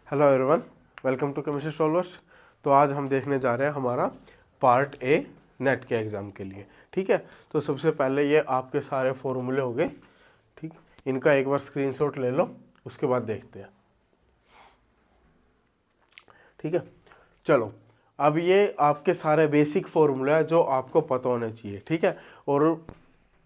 Hello everyone, welcome to chemistry solvers. तो आज हम देखने जा रहे हैं हमारा पार्ट ए नेट के एग्ज़ाम के लिए। ठीक है, तो सबसे पहले ये आपके सारे फॉर्मूले हो गए। ठीक, इनका एक बार स्क्रीनशॉट ले लो, उसके बाद देखते हैं। ठीक है, चलो अब ये आपके सारे बेसिक फॉर्मूले हैं जो आपको पता होने चाहिए। ठीक है, और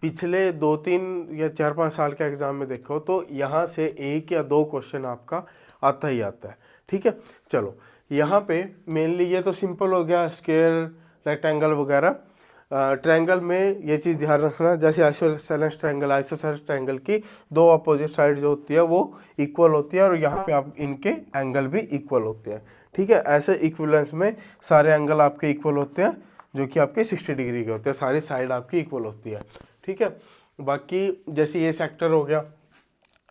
पिछले 2-3 या 4-5 साल के एग्ज़ाम में देखो तो यहाँ से 1 या 2 क्वेश्चन आपका आता ही आता है। ठीक है, चलो यहाँ पे मेनली ये तो सिंपल हो गया, स्क्वायर, रेक्टेंगल वगैरह। ट्रायंगल में ये चीज़ ध्यान रखना, जैसे आइसोसेलेस ट्रायंगल, आइसोसेलेस ट्रायंगल की 2 अपोजिट साइड जो होती है वो इक्वल होती है और यहाँ पे आप इनके एंगल भी इक्वल होते हैं। ठीक है, ऐसे इक्विवेलेंस में सारे एंगल आपके इक्वल होते हैं जो कि आपके 60 डिग्री के होते हैं, सारी साइड आपकी इक्वल होती है। ठीक है, बाकी जैसे ये सेक्टर हो गया,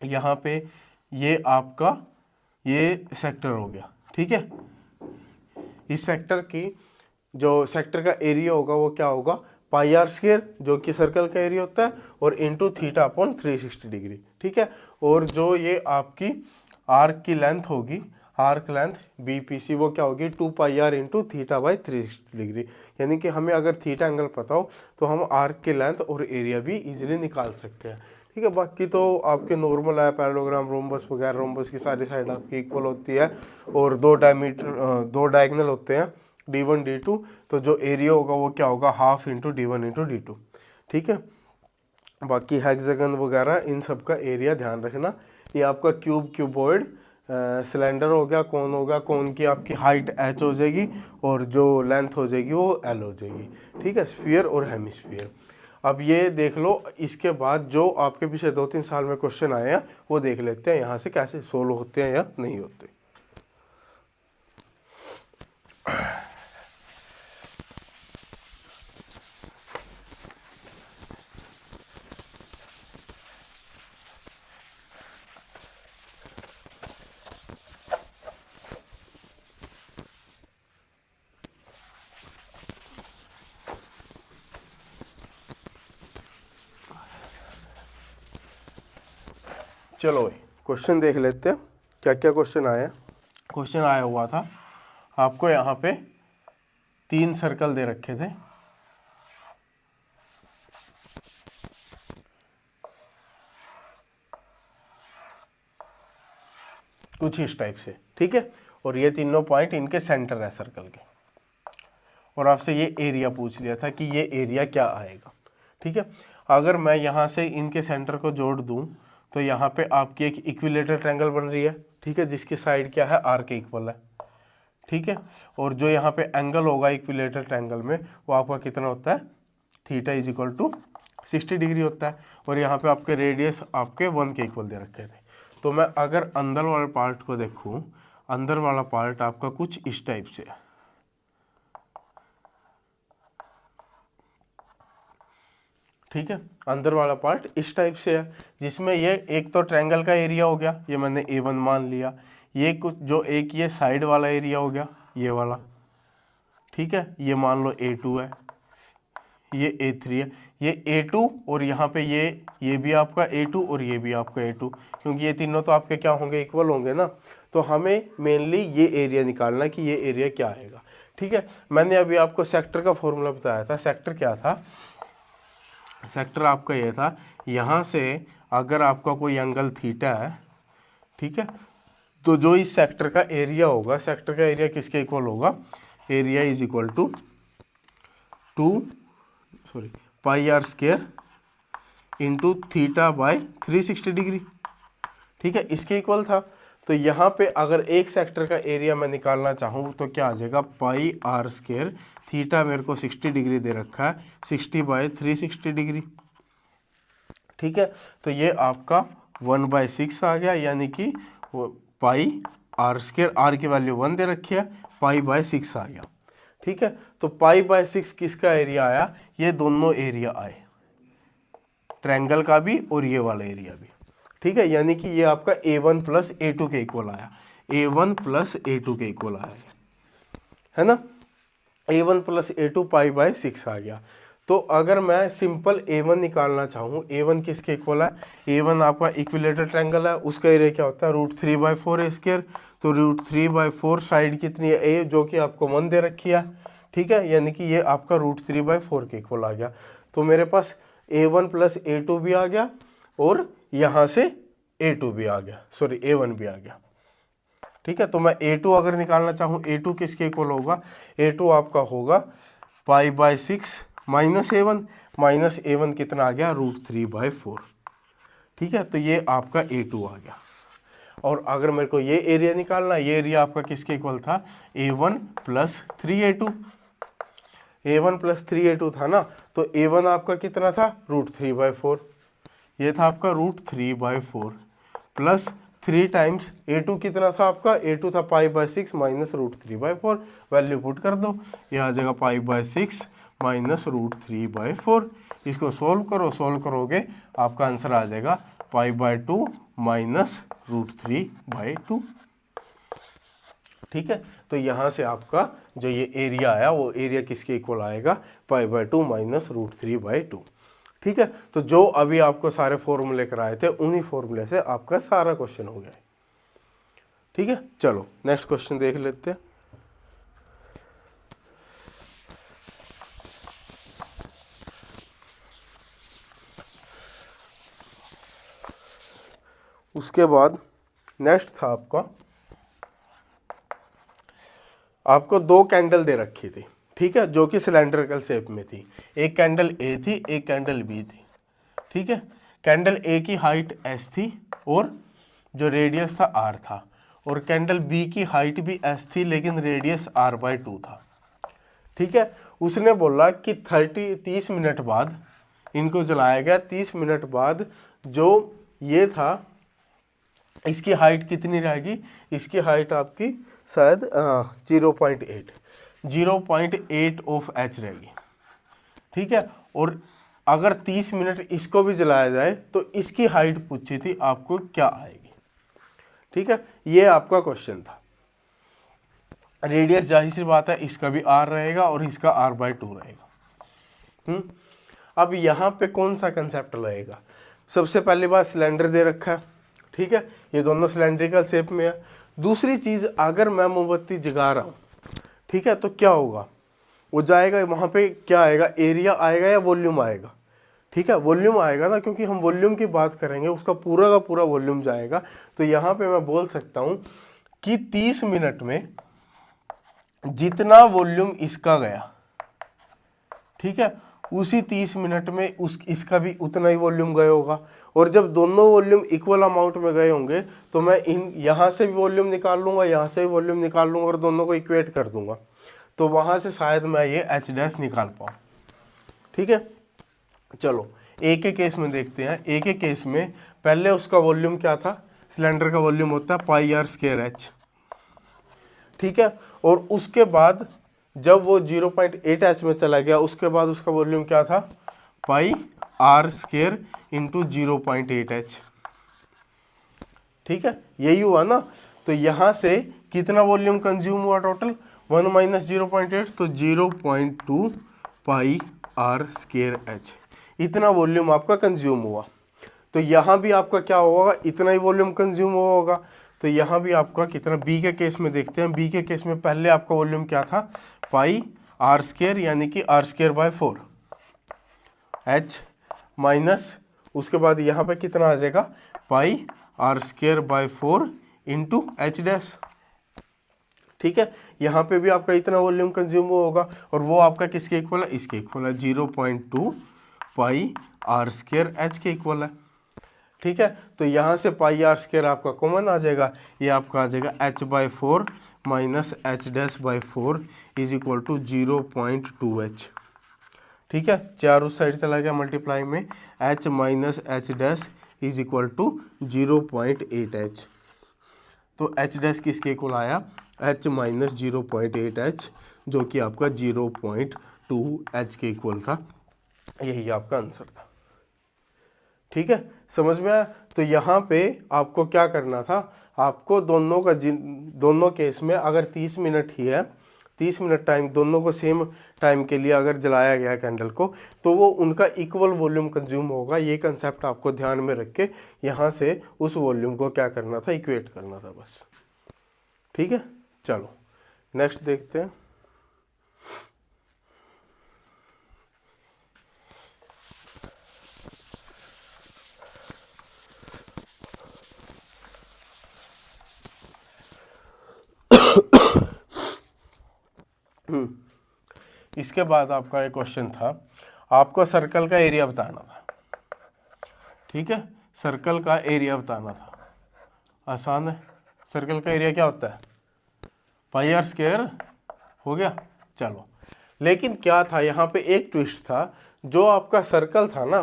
यहाँ पे ये आपका ये सेक्टर हो गया। ठीक है, इस सेक्टर की जो सेक्टर का एरिया होगा वो क्या होगा, पाई आर स्क्वायर, जो कि सर्कल का एरिया होता है, और इंटू थीटा अपॉन 360 डिग्री। ठीक है, और जो ये आपकी आर्क की लेंथ होगी, आर्क लेंथ BPC, वो क्या होगी 2 pi r into theta by 360 degree. यानी कि हमें अगर थीटा एंगल पता हो तो हम आर्क की लेंथ और एरिया भी इजीली निकाल सकते हैं। ठीक है, बाकी तो आपके नॉर्मल है, पैरेललोग्राम, रोम्बस वगैरह, रोम्बस की सारी साइड आपकी इक्वल होती है और 2 डायगोनल होते हैं D1 D2, तो जो एरिया होगा वो क्या होगा, half into D1 into D2। ठीक है, बाकी हेक्सागन वगैरह इन सब का एरिया ध्यान रखना। ये आपका क्यूबॉइड, सिलेंडर हो गया, कौन होगा, कौन की आपकी हाइट h हो जाएगी और जो लेंथ हो जाएगी वो l हो जाएगी। ठीक है, स्फीयर और हेमिस्फीयर। अब ये देख लो, इसके बाद जो आपके पीछे 2-3 साल में क्वेश्चन आए हैं वो देख लेते हैं यहाँ से कैसे सोल्व होते हैं या नहीं होते। चलो भाई, क्वेश्चन देख लेते हैं क्या क्या क्वेश्चन आया। क्वेश्चन आया हुआ था आपको, यहाँ पे 3 सर्कल दे रखे थे। कुछ इस टाइप से। ठीक है, और ये तीनों पॉइंट इनके सेंटर है सर्कल के, और आपसे ये एरिया पूछ लिया था कि ये एरिया क्या आएगा। ठीक है, अगर मैं यहाँ से इनके सेंटर को जोड़ दूँ तो यहाँ पे आपकी एक इक्विलेटरल ट्रायंगल बन रही है। ठीक है, जिसकी साइड क्या है, आर के इक्वल है। ठीक है, और जो यहाँ पे एंगल होगा इक्विलेटरल ट्रायंगल में वो आपका कितना होता है, theta is equal to 60 degree होता है, और यहाँ पे आपके रेडियस आपके 1 के इक्वल दे रखे थे। तो मैं अगर अंदर वाले पार्ट को देखूँ, अंदर वाला पार्ट आपका कुछ इस टाइप से है। ठीक है, अंदर वाला पार्ट इस टाइप से है, जिसमें ये एक तो ट्रायंगल का एरिया हो गया, ये मैंने A1 मान लिया। ये कुछ जो एक ये साइड वाला एरिया हो गया, ये वाला। ठीक है, ये मान लो A2 है, ये A3 है, ये A2, और यहाँ पे ये भी आपका A2 और ये भी आपका A2, क्योंकि ये तीनों तो आपके क्या होंगे, इक्वल होंगे ना। तो हमें मेनली ये एरिया निकालना है कि ये एरिया क्या आएगा। ठीक है, मैंने अभी आपको सेक्टर का फॉर्मूला बताया था। सेक्टर क्या था, सेक्टर आपका ये था, यहाँ से अगर आपका कोई एंगल थीटा है, ठीक है, तो जो इस सेक्टर का एरिया होगा, सेक्टर का एरिया किसके इक्वल होगा, area is equal to pi r square into theta by 360 degree. ठीक है, इसके इक्वल था। तो यहाँ पे अगर एक सेक्टर का एरिया मैं निकालना चाहूँ तो क्या आ जाएगा, पाई आर स्क्वायर, थीटा मेरे को 60 डिग्री दे रखा है, 60 बाय 360 डिग्री। ठीक है, तो ये आपका 1/6 आ गया, यानी कि पाई आर स्क्वायर, आर की वैल्यू 1 दे रखी है, पाई/6 आ गया। ठीक है, तो पाई/6 किसका एरिया आया, ये दोनों एरिया आए, ट्रायंगल का भी और ये वाला एरिया भी। ठीक है, यानी कि ये आपका A1 प्लस A2 के इक्वल आया, A1 प्लस A2 के इक्वल आया है ना। A1 प्लस A2 पाई/6 आ गया। तो अगर मैं सिंपल A1 निकालना चाहूँ, A1 किसके इक्वल है, A1 आपका इक्विलेटरल ट्रायंगल है, उसका एरिया क्या होता है √3/4 A²। तो √3/4 साइड कितनी है A, जो कि आपको 1 दे रखी है, ठीक है, यानी कि ये आपका √3/4 के इक्वल आ गया। तो मेरे पास A1 + A2 भी आ गया और यहाँ से A2 भी आ गया, सॉरी A1 भी आ गया, ठीक है। तो मैं A2 अगर निकालना चाहूँ, A2 किसके इक्वल होगा, A2 आपका होगा π/6 -A1 कितना आ गया √3/4, ठीक है। तो ये आपका A2 आ गया। और अगर मेरे को ये एरिया निकालना, ये एरिया आपका किसके इक्वल था, A1 + 3A2, A1 + 3A2 था ना। तो A1 आपका कितना था √3/4, ये था आपका √3/4 प्लस 3 टाइम्स A2 कितना था आपका, A2 था π/6 -√3/4, वैल्यू पुट कर दो, ये आ जाएगा π/6 -√3/4। इसको सोल्व करो, सोल्व करोगे आपका आंसर आ जाएगा π/2 -√3/2, ठीक है। तो यहाँ से आपका जो ये एरिया आया वो एरिया किसके इक्वल आएगा, π/2 -√3/2, ठीक है। तो जो अभी आपको सारे फॉर्मूले कराए थे उन्हीं फॉर्मूले से आपका सारा क्वेश्चन हो गया है, ठीक है। चलो नेक्स्ट क्वेश्चन देख लेते हैं। उसके बाद नेक्स्ट था आपको 2 कैंडल दे रखी थी, ठीक है, जो कि सिलेंड्रिकल शेप में थी। एक कैंडल A थी, एक कैंडल B थी, ठीक है। कैंडल A की हाइट S थी और जो रेडियस था R था, और कैंडल B की हाइट भी S थी लेकिन रेडियस R/2 था, ठीक है। उसने बोला कि 30 मिनट बाद इनको जलाया गया, 30 मिनट बाद जो ये था इसकी हाइट कितनी रहेगी, इसकी हाइट आपकी शायद 0.8 ऑफ H रहेगी, ठीक है। और अगर 30 मिनट इसको भी जलाया जाए तो इसकी हाइट पूछी थी आपको क्या आएगी, ठीक है। ये आपका क्वेश्चन था। रेडियस जाहिर सी बात है इसका भी R रहेगा और इसका R/2 रहेगा। अब यहाँ पे कौन सा कंसेप्ट लगेगा, सबसे पहली बात सिलेंडर दे रखा है, ठीक है, ये दोनों सिलेंड्रिकल शेप में है। दूसरी चीज़, अगर मैं मोमबत्ती जगा रहा हूँ, ठीक है, तो क्या होगा, वो जाएगा वहाँ पे, क्या आएगा, एरिया आएगा या वॉल्यूम आएगा, ठीक है, वॉल्यूम आएगा ना, क्योंकि हम वॉल्यूम की बात करेंगे, उसका पूरा का पूरा वॉल्यूम जाएगा। तो यहाँ पे मैं बोल सकता हूँ कि 30 मिनट में जितना वॉल्यूम इसका गया, ठीक है, उसी 30 मिनट में इसका भी उतना ही वॉल्यूम गया होगा। और जब दोनों वॉल्यूम इक्वल अमाउंट में गए होंगे तो मैं यहाँ से भी वॉल्यूम निकाल लूँगा, यहाँ से भी वॉल्यूम निकाल लूँगा और दोनों को इक्वेट कर दूंगा, तो वहाँ से शायद मैं ये H' निकाल पाऊँ, ठीक है। चलो एक एक केस में देखते हैं। एक एक केस में पहले उसका वॉल्यूम क्या था, सिलेंडर का वॉल्यूम होता है πr²H, ठीक है। और उसके बाद जब वो 0.8 H में चला गया, उसके बाद उसका वॉल्यूम क्या था, πr² × 0.8H, ठीक है, यही हुआ ना। तो यहाँ से कितना वॉल्यूम कंज्यूम हुआ टोटल, 1 - 0.8, तो 0.2 πr²H, इतना वॉल्यूम आपका कंज्यूम हुआ। तो यहाँ भी आपका क्या होगा, इतना ही वॉल्यूम कंज्यूम हुआ होगा। तो यहाँ भी आपका कितना, बी के केस में देखते हैं। बी के केस में पहले आपका वॉल्यूम क्या था, πr², यानी कि R²/4 H माइनस, उसके बाद यहाँ पे कितना आ जाएगा, πr²/4 × H', ठीक है। यहाँ पे भी आपका इतना वॉल्यूम कंज्यूम होगा और वो आपका किसके इक्वल है, इसके इक्वल है, 0.2 πr²H के इक्वल है, ठीक है। तो यहाँ से πr² आपका कॉमन आ जाएगा, ये आपका आ जाएगा H/4 - H'/4 = 0.2H, ठीक है। चार उस साइड चला गया मल्टीप्लाई में, H - H' = 0.8H। तो H' किसके इक्वल आया, H - 0.8H, जो कि आपका 0.2H के इक्वल था। यही आपका आंसर था, ठीक है, समझ में आया। तो यहाँ पे आपको क्या करना था, आपको दोनों केस में अगर 30 मिनट ही है, 30 मिनट टाइम, दोनों को सेम टाइम के लिए अगर जलाया गया कैंडल को, तो वो उनका इक्वल वॉल्यूम कंज्यूम होगा। ये कंसेप्ट आपको ध्यान में रख के यहाँ से उस वॉल्यूम को क्या करना था, इक्वेट करना था बस। ठीक है, चलो नेक्स्ट देखते हैं। इसके बाद आपका एक क्वेश्चन था, आपको सर्कल का एरिया बताना था। ठीक है, सर्कल का एरिया बताना था, आसान है। सर्कल का एरिया क्या होता है, पाई आर स्क्वायर, हो गया। चलो, लेकिन क्या था यहाँ पे एक ट्विस्ट था, जो आपका सर्कल था ना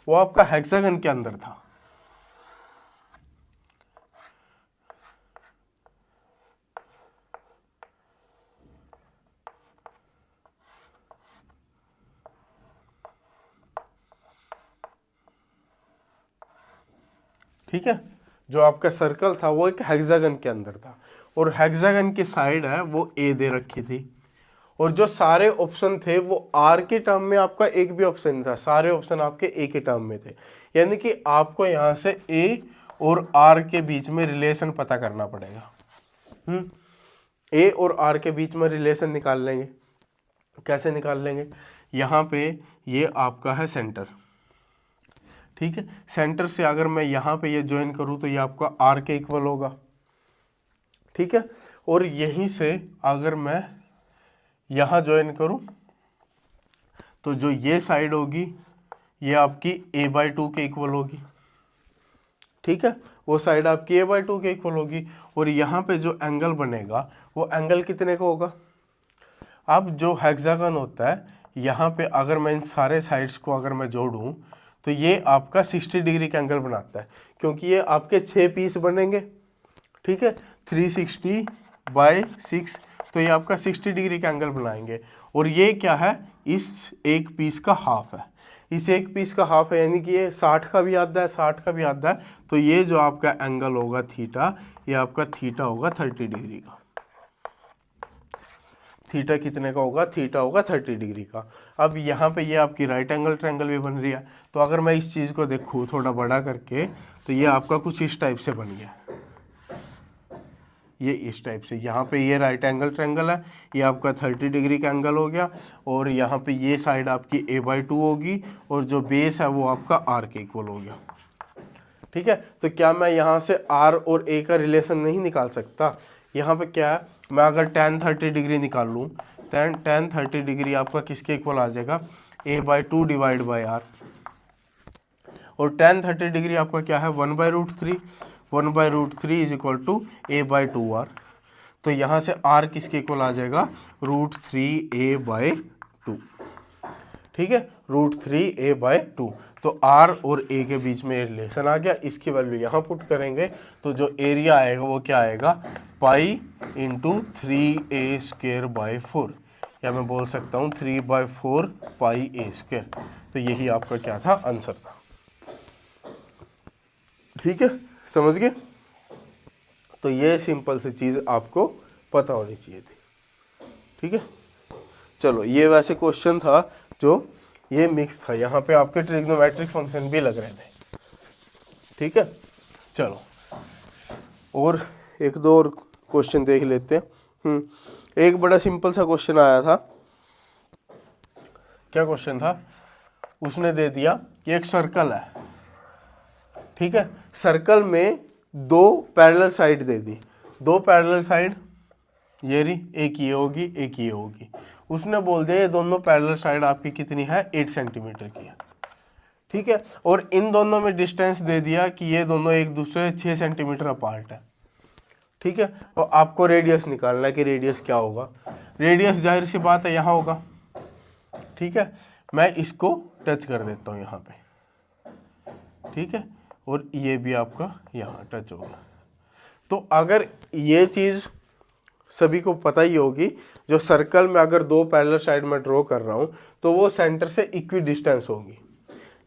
वो आपका हेक्सागन के अंदर था। ठीक है, जो आपका सर्कल था वो एक हेक्सागन के अंदर था, और हेक्सागन की साइड है वो ए दे रखी थी, और जो सारे ऑप्शन थे वो आर के टर्म में, आपका एक भी ऑप्शन नहीं था, सारे ऑप्शन आपके ए के टर्म में थे। यानी कि आपको यहाँ से ए और आर के बीच में रिलेशन पता करना पड़ेगा। ए और आर के बीच में रिलेशन निकाल लेंगे। कैसे निकाल लेंगे, यहाँ पे ये आपका है सेंटर। ठीक है, सेंटर से अगर मैं यहाँ पे ये ज्वाइन करूँ तो ये आपका आर के इक्वल होगा। ठीक है, और यहीं से अगर मैं यहाँ ज्वाइन करूँ तो जो ये साइड होगी ये आपकी a/2 के इक्वल होगी। ठीक है, वो साइड आपकी a/2 के इक्वल होगी, और यहाँ पे जो एंगल बनेगा वो एंगल कितने का होगा। अब जो हेक्सागन होता है, यहाँ पे अगर मैं इन सारे साइड्स को अगर मैं जोड़ूँ तो ये आपका 60 डिग्री का एंगल बनाता है, क्योंकि ये आपके 6 पीस बनेंगे। ठीक है, 360/6, तो ये आपका 60 डिग्री का एंगल बनाएंगे। और ये क्या है, इस एक पीस का हाफ है, इस एक पीस का हाफ है, यानी कि ये 60 का भी आधा है, 60 का भी आधा है। तो ये जो आपका एंगल होगा थीटा, ये आपका थीटा होगा 30 डिग्री का। थीटा कितने का होगा, थीटा होगा 30 डिग्री का। अब यहाँ पे ये आपकी राइट एंगल ट्रायंगल भी बन रही है, तो अगर मैं इस चीज़ को देखूँ थोड़ा बड़ा करके, तो ये आपका कुछ इस टाइप से बन गया, ये इस टाइप से। यहाँ पे ये राइट एंगल ट्रायंगल है, ये आपका 30 डिग्री का एंगल हो गया, और यहाँ पे ये साइड आपकी a/2 होगी, और जो बेस है वो आपका r के इक्वल हो गया। ठीक है, तो क्या मैं यहाँ से r और a का रिलेशन नहीं निकाल सकता। यहाँ पे क्या है, मैं अगर tan 30 डिग्री निकाल लूँ, tan 30 डिग्री आपका किसके इक्वल आ जाएगा, a/2 डिवाइड बाई r, और tan 30 डिग्री आपका क्या है, 1/√3, 1/√3 इज इक्वल टू a/2r। तो यहाँ से r किसके इक्वल आ जाएगा, √3a/2। ठीक है, √3a/2। तो r और a के बीच में रिलेशन आ गया। इसकी वैल्यू यहाँ पुट करेंगे तो जो एरिया आएगा वो क्या आएगा, पाई इंटू 3a²/4, या मैं बोल सकता हूँ 3/4 पाई a²। तो यही आपका क्या था, आंसर था। ठीक है, समझ गए। तो ये सिंपल सी चीज़ आपको पता होनी चाहिए थी। ठीक है, चलो ये वैसे क्वेश्चन था जो ये मिक्स था, यहाँ पे आपके ट्रिग्नोमेट्रिक फंक्शन भी लग रहे थे। ठीक है, चलो और एक दो और क्वेश्चन देख लेते हैं। एक बड़ा सिंपल सा क्वेश्चन आया था। क्या क्वेश्चन था, उसने दे दिया कि एक सर्कल है। ठीक है, सर्कल में दो पैरेलल साइड दे दी, दो पैरेलल साइड ये रही, एक ये होगी एक ये होगी। उसने बोल दिया ये दोनों पैरेलल साइड आपकी कितनी है, 8 सेंटीमीटर की है। ठीक है, और इन दोनों में डिस्टेंस दे दिया कि ये दोनों एक दूसरे से 6 सेंटीमीटर अपार्ट है। ठीक है, और आपको रेडियस निकालना है कि रेडियस क्या होगा। रेडियस जाहिर सी बात है यहाँ होगा। ठीक है, मैं इसको टच कर देता हूँ यहाँ पे। ठीक है, और ये भी आपका यहाँ टच होगा। तो अगर ये चीज़ सभी को पता ही होगी, जो सर्कल में अगर दो पैरेलल साइड में ड्रॉ कर रहा हूँ तो वो सेंटर से इक्वी डिस्टेंस होगी।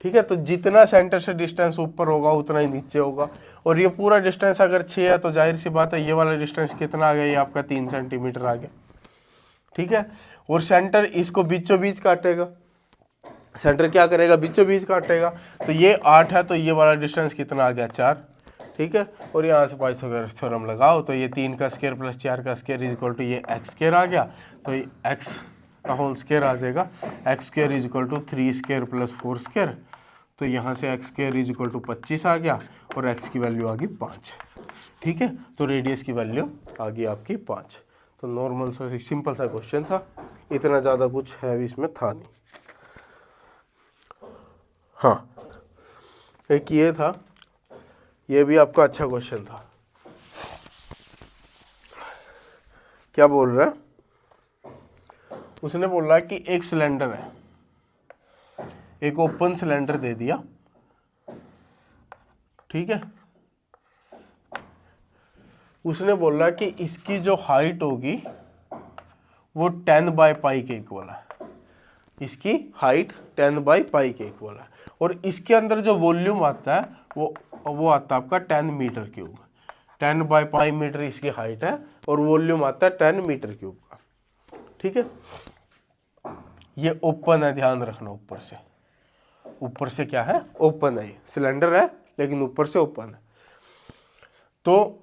ठीक है, तो जितना सेंटर से डिस्टेंस ऊपर होगा उतना ही नीचे होगा। और ये पूरा डिस्टेंस अगर 6 है तो जाहिर सी बात है ये वाला डिस्टेंस कितना आ गया, ये आपका 3 सेंटीमीटर आ गया। ठीक है। और सेंटर इसको बीचों बीच काटेगा, सेंटर क्या करेगा, बीचों बीच काटेगा। तो ये 8 है, तो ये वाला डिस्टेंस कितना आ गया, 4, ठीक है। और यहाँ से पाइथागोरस थ्योरम लगाओ, तो ये 3 का स्क्वायर प्लस 4 का स्क्वायर इज इक्वल टू ये एक्स स्क्वायर आ गया, तो ये एक्स का होल स्क्वायर आ जाएगा, x square is equal to 3 square plus 4 square, तो यहाँ से x square is equal to 25 आ गया, और एक्स की वैल्यू आ गई 5, ठीक है। तो रेडियस की वैल्यू आ गई आपकी 5। तो नॉर्मल सा सिंपल सा क्वेश्चन था, इतना ज़्यादा कुछ है इसमें था नहीं। हाँ, एक ये था, ये भी आपका अच्छा क्वेश्चन था। क्या बोल रहा है, उसने बोला कि एक सिलेंडर है, एक ओपन सिलेंडर दे दिया, ठीक है। उसने बोला कि इसकी जो हाइट होगी वो 10/π के इक्वल है, इसकी हाइट 10/π के इक्वल है, और इसके अंदर जो वॉल्यूम आता है वो आता है आपका 10 मीटर क्यूब, 10/π मीटर इसकी हाइट है, और वॉल्यूम आता है 10 मीटर क्यूब का, ठीक है। ये ओपन है, ध्यान रखना, ऊपर से क्या है, ओपन है, सिलेंडर है लेकिन ऊपर से ओपन है। तो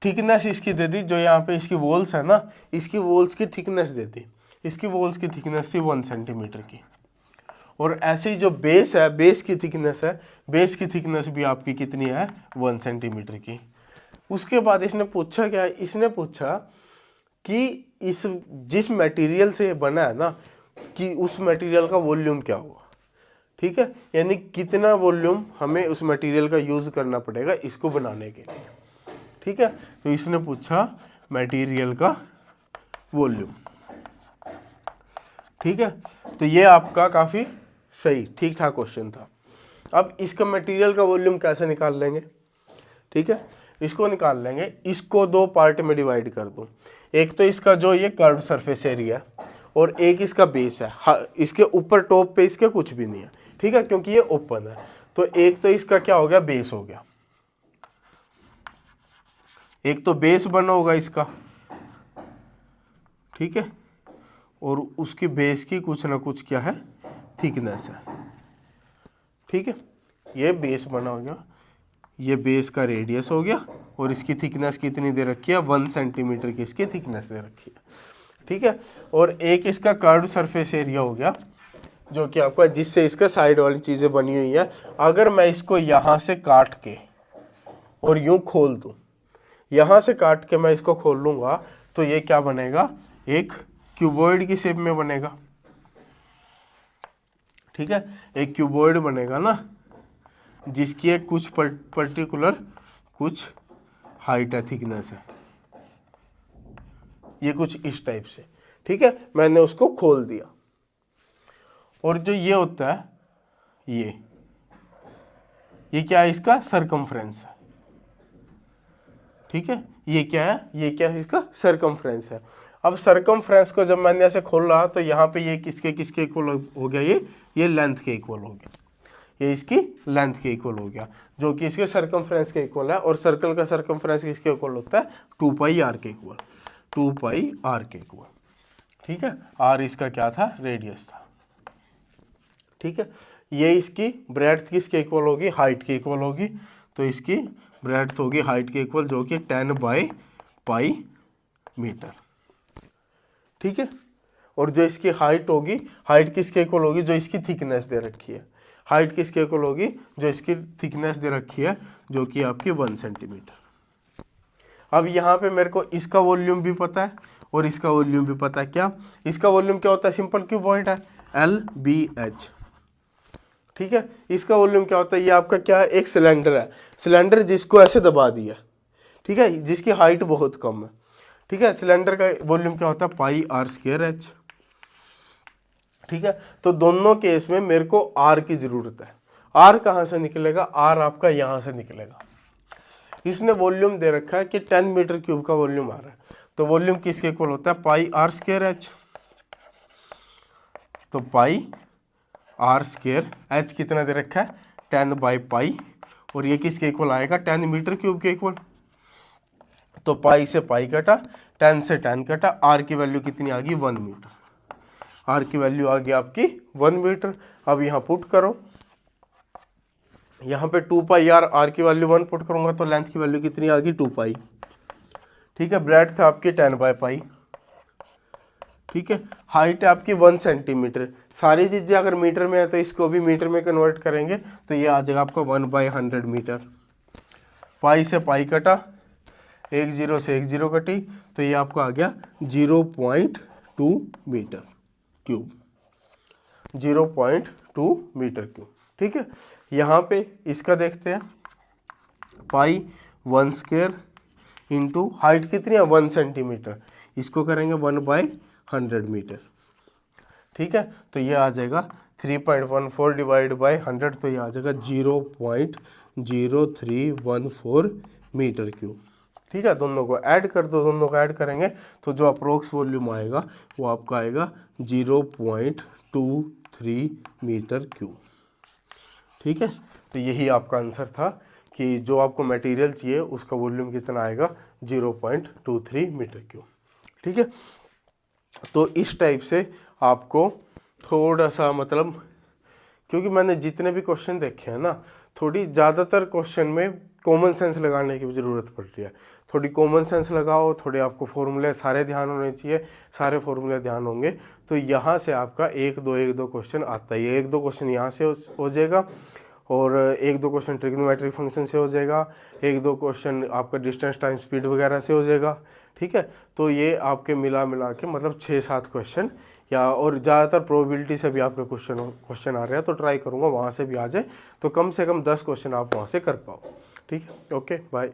थिकनेस इसकी दे दी, जो यहाँ पे इसकी वॉल्स है ना, इसकी वॉल्स की थिकनेस दे दी, इसकी वॉल्स की थिकनेस थी 1 सेंटीमीटर की, और ऐसे ही जो बेस है, बेस की थिकनेस है, बेस की थिकनेस भी आपकी कितनी है, 1 सेंटीमीटर की। उसके बाद इसने पूछा क्या, इसने पूछा कि इस जिस मटेरियल से बना है ना, कि उस मटेरियल का वॉल्यूम क्या होगा, ठीक है, यानी कितना वॉल्यूम हमें उस मटेरियल का यूज करना पड़ेगा इसको बनाने के लिए, ठीक है। तो इसने पूछा मटेरियल का वॉल्यूम, ठीक है। तो ये आपका काफी सही ठीक ठाक क्वेश्चन था। अब इसका मटेरियल का वॉल्यूम कैसे निकाल लेंगे, ठीक है, इसको निकाल लेंगे, इसको 2 पार्ट में डिवाइड कर दूं, एक तो इसका जो ये कर्व सरफेस एरिया है, और एक इसका बेस है, इसके ऊपर टॉप पे इसके कुछ भी नहीं है, ठीक है, क्योंकि ये ओपन है। तो एक तो इसका क्या हो गया, बेस हो गया, एक तो बेस बना होगा इसका, ठीक है, और उसकी बेस की कुछ ना कुछ क्या है, थिकनेस है, ठीक है। ये बेस बना हो गया, ये बेस का रेडियस हो गया, और इसकी थिकनेस कितनी दे रखी है, 1 सेंटीमीटर की इसकी थिकनेस दे रखी है, ठीक है। और एक इसका कर्व सरफेस एरिया हो गया, जो कि आपका जिससे इसका साइड वाली चीज़ें बनी हुई है। अगर मैं इसको यहाँ से काट के और यूं खोल दूं, यहाँ से काट के मैं इसको खोल लूंगा, तो ये क्या बनेगा, एक क्यूबॉइड की शेप में बनेगा, ठीक है, एक क्यूबॉइड बनेगा ना, जिसकी एक कुछ पर्टिकुलर कुछ हाइट है, थिकनेस है, ये कुछ इस टाइप से, ठीक है। मैंने उसको खोल दिया, और जो ये होता है, ये क्या है, इसका सरकमफ्रेंस है, ठीक है। ये क्या है, ये क्या है, इसका सरकमफ्रेंस है। अब सरकमफ्रेंस को जब मैंने ऐसे खोला, तो यहाँ पे ये किसके किसके इक्वल हो गया, ये लेंथ के इक्वल हो गया, ये इसकी लेंथ के इक्वल हो गया, जो कि इसके सरकमफ्रेंस के इक्वल है। और सर्कल का सरकमफ्रेंस किसके इक्वल होता है, 2πr के इक्वल, 2πr के इक्वल, ठीक है। r इसका क्या था, रेडियस था, ठीक है। ये इसकी ब्रेड्थ किसके इक्वल होगी, हाइट के इक्वल होगी, तो इसकी ब्रेड्थ होगी हाइट के इक्वल, जो कि 10/π मीटर, ठीक है। और जो इसकी हाइट होगी, हाइट किसके इक्वल होगी, जो इसकी थिकनेस दे रखी है, हाइट किसके इक्वल होगी, जो इसकी थिकनेस दे रखी है, जो कि आपकी 1 सेंटीमीटर। अब यहाँ पे मेरे को इसका वॉल्यूम भी पता है और इसका वॉल्यूम भी पता है। क्या इसका वॉल्यूम क्या होता है, सिंपल क्यूबॉइड है, LBH, ठीक है। इसका वॉल्यूम क्या होता है, ये आपका क्या है, एक सिलेंडर है, सिलेंडर जिसको ऐसे दबा दिया, ठीक है, जिसकी हाइट बहुत कम है, ठीक है। सिलेंडर का वॉल्यूम क्या होता है, πr²h, ठीक है। तो दोनों केस में मेरे को r की जरूरत है। r कहाँ से निकलेगा, r आपका यहाँ से निकलेगा। इसने वॉल्यूम दे रखा है कि 10 मीटर क्यूब का वॉल्यूम आ रहा है, तो वॉल्यूम किसके इक्वल होता है, πr²h, तो πr²h कितना दे रखा है, 10/π, और ये किसके इक्वल आएगा, 10 मीटर क्यूब के इक्वल, तो पाई से पाई कटा, 10 से 10 कटा, आर की वैल्यू कितनी आ गई 1 मीटर, आर की वैल्यू आ गई आपकी 1 मीटर। अब यहाँ पुट करो, यहाँ पे 2 पाई आर की वैल्यू 1 पुट करूंगा तो लेंथ की वैल्यू कितनी आ गई 2 पाई, ठीक है। ब्रेड्थ है आपकी 10 बाय पाई, ठीक है। हाइट है आपकी 1 सेंटीमीटर, सारी चीज़ें अगर मीटर में है तो इसको भी मीटर में कन्वर्ट करेंगे तो ये आ जाएगा आपको 1/100 मीटर। पाई से पाई कटा, 1 0 से 1 0 कटी, तो ये आपको आ गया 0.2 मीटर क्यूब, 0.2 मीटर क्यूब, ठीक है। यहाँ पे इसका देखते हैं, पाई 1 स्क्वायर इंटू हाइट कितनी है 1 सेंटीमीटर, इसको करेंगे 1/100 मीटर, ठीक है। तो ये आ जाएगा 3.14 डिवाइड बाय 100, तो ये आ जाएगा 0.0314 मीटर क्यूब, ठीक है। दोनों को ऐड कर दो, दोनों को ऐड करेंगे तो जो अप्रोक्स वॉल्यूम आएगा वो आपका आएगा 0.23 मीटर क्यूब, ठीक है। तो यही आपका आंसर था कि जो आपको मटेरियल चाहिए उसका वॉल्यूम कितना आएगा 0.23 मीटर क्यूब, ठीक है। तो इस टाइप से आपको थोड़ा सा मतलब, क्योंकि मैंने जितने भी क्वेश्चन देखे हैं ना, थोड़ी ज़्यादातर क्वेश्चन में कॉमन सेंस लगाने की भी ज़रूरत पड़ रही है। थोड़ी कॉमन सेंस लगाओ, थोड़े आपको फॉर्मूले सारे ध्यान होने चाहिए, सारे फॉर्मूले ध्यान होंगे तो यहाँ से आपका एक दो क्वेश्चन आता ही है। 1 2 क्वेश्चन यहाँ से हो जाएगा, और 1 2 क्वेश्चन ट्रिग्नोमेट्रिक फंक्शन से हो जाएगा, 1 2 क्वेश्चन आपका डिस्टेंस टाइम स्पीड वगैरह से हो जाएगा, ठीक है। तो ये आपके मिला के मतलब 6-7 क्वेश्चन, या और ज़्यादातर प्रोबेबिलिटी से भी आपके क्वेश्चन आ रहे हैं, तो ट्राई करूँगा वहाँ से भी आ जाए, तो कम से कम 10 क्वेश्चन आप वहाँ से कर पाओ, ठीक है। Okay bye.